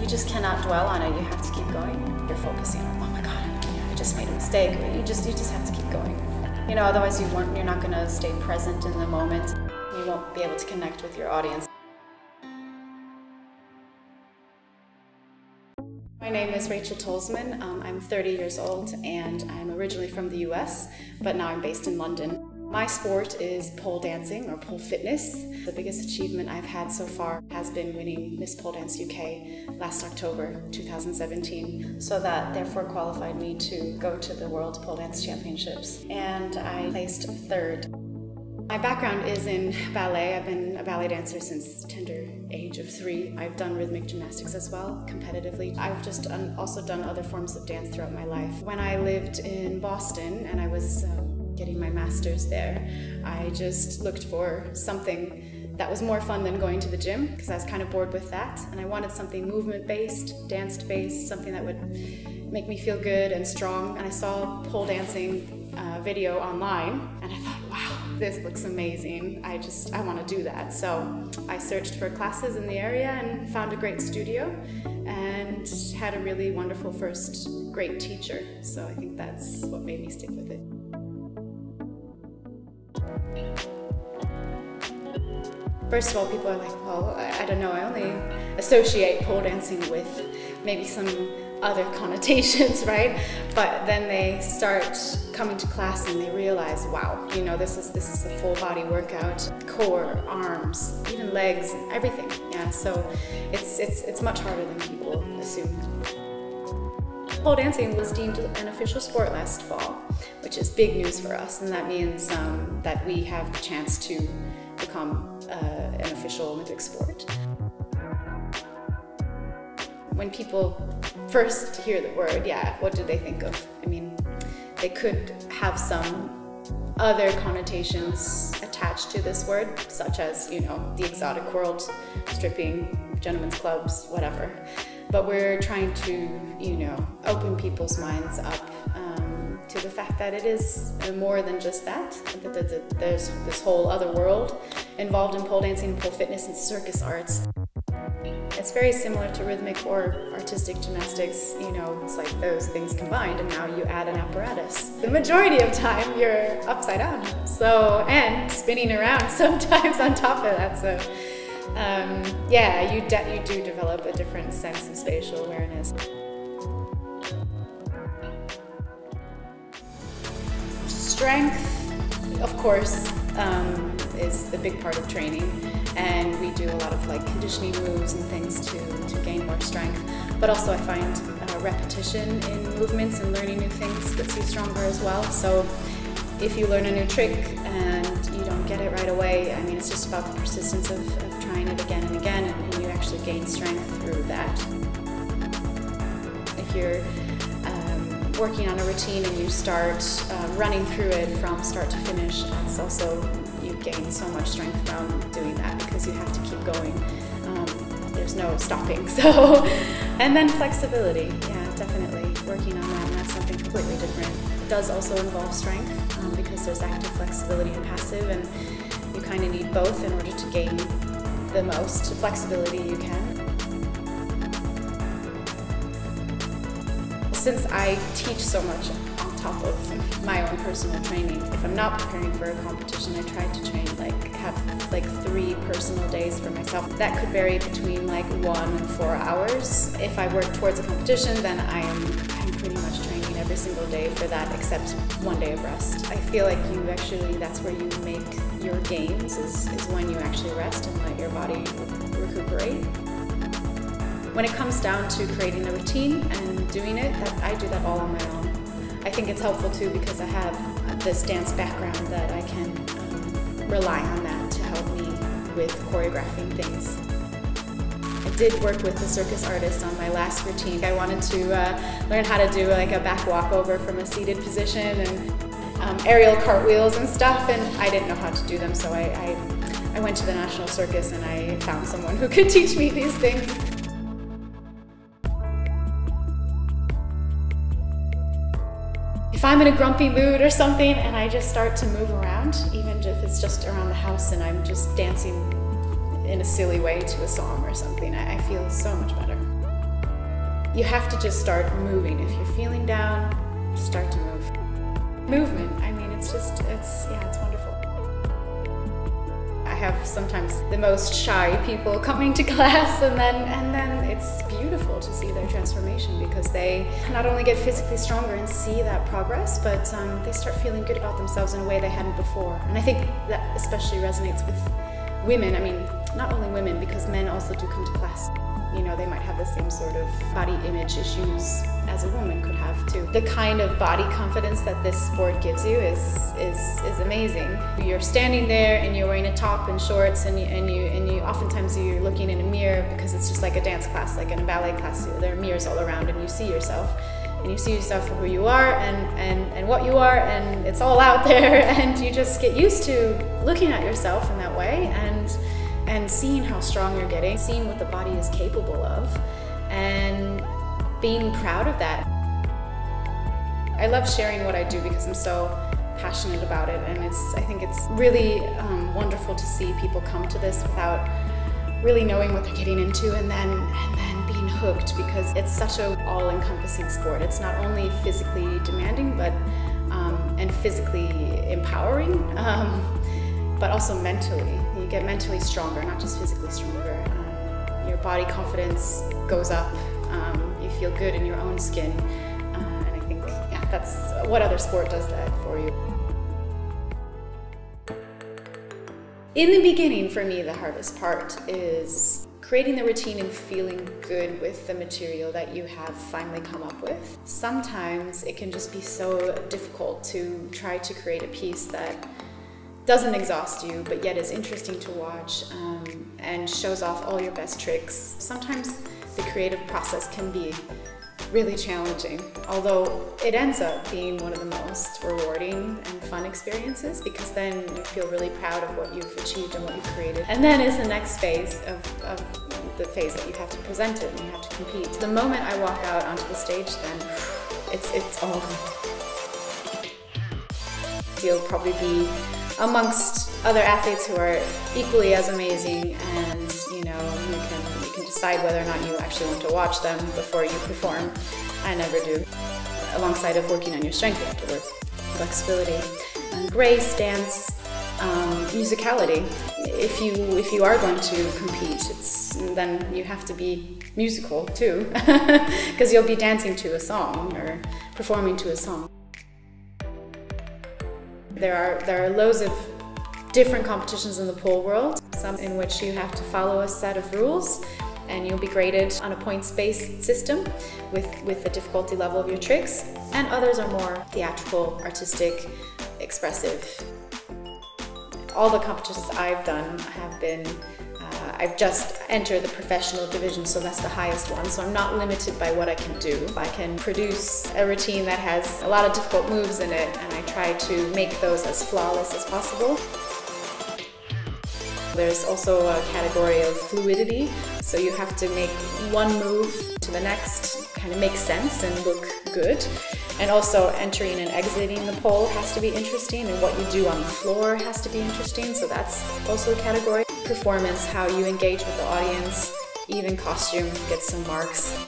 you just cannot dwell on it. You have to keep going. You're focusing on, oh my God, I just made a mistake. You just have to keep going. You know, otherwise you're not going to stay present in the moment. You won't be able to connect with your audience. My name is Rachel Tolzman. I'm 30 years old and I'm originally from the US, but now I'm based in London. My sport is pole dancing or pole fitness. The biggest achievement I've had so far has been winning Miss Pole Dance UK last October 2017. So that therefore qualified me to go to the World Pole Dance Championships. And I placed third. My background is in ballet. I've been a ballet dancer since the tender age of 3. I've done rhythmic gymnastics as well, competitively. I've just also done other forms of dance throughout my life. When I lived in Boston and I was getting my master's there, I just looked for something that was more fun than going to the gym, because I was kind of bored with that, and I wanted something movement-based, dance-based, something that would make me feel good and strong. And I saw pole dancing video online and I thought, wow, this looks amazing. I want to do that. So I searched for classes in the area and found a great studio and had a really wonderful first great teacher. So I think that's what made me stick with it. First of all, people are like, well, I don't know, I only associate pole dancing with maybe some other connotations, right? But then they start coming to class and they realize, wow, you know, this is a full body workout, core, arms, even legs, everything. Yeah, so it's much harder than people assume. Pole dancing was deemed an official sport last fall, which is big news for us, and that means that we have the chance to become an official Olympic sport. When people first hear the word, yeah, what do they think of? I mean, they could have some other connotations attached to this word, such as, you know, the exotic world, stripping, gentlemen's clubs, whatever. But we're trying to, you know, open people's minds up to the fact that it is more than just that. There's this whole other world involved in pole dancing, pole fitness, and circus arts. It's very similar to rhythmic or artistic gymnastics. You know, it's like those things combined, and now you add an apparatus. The majority of time you're upside down, and spinning around sometimes on top of that. So yeah, you do develop a different sense of spatial awareness. Strength, of course, is the big part of training, and we do a lot of like conditioning moves and things to gain more strength. But also I find repetition in movements and learning new things gets you stronger as well. So if you learn a new trick and you don't get it right away, I mean, it's just about the persistence of trying it again and again, and you actually gain strength through that. If you're working on a routine and you start running through it from start to finish, that's also, you gain so much strength from doing that because you have to keep going. There's no stopping. So, and then flexibility, yeah, definitely working on that, and that's something completely different. It does also involve strength because there's active flexibility and passive, and you kind of need both in order to gain the most flexibility you can. Since I teach so much on top of my own personal training, if I'm not preparing for a competition, I try to train have 3 personal days for myself. That could vary between 1 and 4 hours. If I work towards a competition, then I'm pretty much training every single day for that, except 1 day of rest. I feel like that's where you make your gains, is when you actually rest and let your body recuperate. When it comes down to creating a routine and doing it, I do that all on my own. I think it's helpful too because I have this dance background that I can rely on that to help me with choreographing things. I did work with a circus artist on my last routine. I wanted to learn how to do a back walkover from a seated position and aerial cartwheels and stuff, and I didn't know how to do them, so I went to the National Circus and I found someone who could teach me these things. If I'm in a grumpy mood or something and I just start to move around, even if it's just around the house and I'm just dancing in a silly way to a song or something, I feel so much better. You have to just start moving. If you're feeling down, start to move. Movement, I mean, it's wonderful. I have sometimes the most shy people coming to class, and then it's beautiful to see their transformation, because they not only get physically stronger and see that progress, but they start feeling good about themselves in a way they hadn't before. And I think that especially resonates with women. I mean, not only women, because men also do come to class. You know, they might have the same sort of body image issues as a woman could have too. The kind of body confidence that this sport gives you is amazing. You're standing there and you're wearing a top and shorts, and you oftentimes you're looking in a mirror, because it's just like a dance class, like in a ballet class. There are mirrors all around, and you see yourself. And you see yourself for who you are and what you are, and it's all out there, and you just get used to looking at yourself in that way and seeing how strong you're getting, seeing what the body is capable of, and being proud of that. I love sharing what I do because I'm so passionate about it, and I think it's really wonderful to see people come to this without really knowing what they're getting into, and then being hooked, because it's such an all-encompassing sport. It's not only physically demanding, but and physically empowering, but also mentally. You get mentally stronger, not just physically stronger. Your body confidence goes up. You feel good in your own skin, and I think, yeah, that's what other sport does that for you. In the beginning, for me, the hardest part is creating the routine and feeling good with the material that you have finally come up with. Sometimes it can just be so difficult to try to create a piece that doesn't exhaust you, but yet is interesting to watch, and shows off all your best tricks. Sometimes the creative process can be really challenging, although it ends up being one of the most rewarding and fun experiences, because then you feel really proud of what you've achieved and what you've created. And then is the next phase of the phase that you have to present it and you have to compete. The moment I walk out onto the stage, then it's all gone. You'll probably be amongst other athletes who are equally as amazing, and you can decide whether or not you actually want to watch them before you perform. I never do. Alongside of working on your strength, you have to work flexibility, grace, dance, musicality. If you are going to compete, then you have to be musical too, because you'll be dancing to a song or performing to a song. There are loads of different competitions in the pole world, some in which you have to follow a set of rules, and you'll be graded on a points-based system with the difficulty level of your tricks, and others are more theatrical, artistic, expressive. All the competitions I've done have been, I've just entered the professional division, so that's the highest one, so I'm not limited by what I can do. I can produce a routine that has a lot of difficult moves in it, and I try to make those as flawless as possible. There's also a category of fluidity, so you have to make one move to the next kind of make sense and look good. And also entering and exiting the pole has to be interesting, and what you do on the floor has to be interesting, so that's also a category. Performance, how you engage with the audience, even costume gets some marks.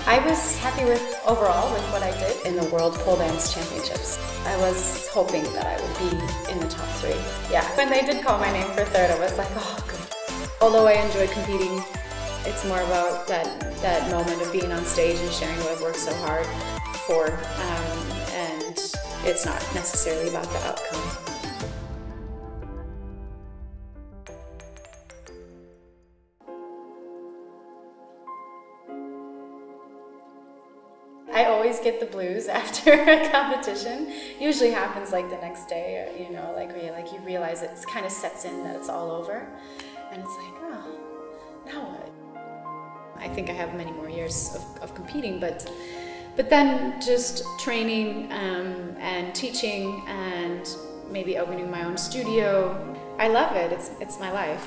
I was happy overall with what I did in the World Pole Dance Championships. I was hoping that I would be in the top 3. Yeah, when they did call my name for 3rd, I was like, oh, good. Although I enjoy competing, it's more about that moment of being on stage and sharing what I've worked so hard for, and it's not necessarily about the outcome. I always get the blues after a competition. Usually happens like the next day, or, like where you realize it kind of sets in that it's all over, and it's like, oh, now what? I think I have many more years of competing, but then just training and teaching and maybe opening my own studio. I love it. It's my life,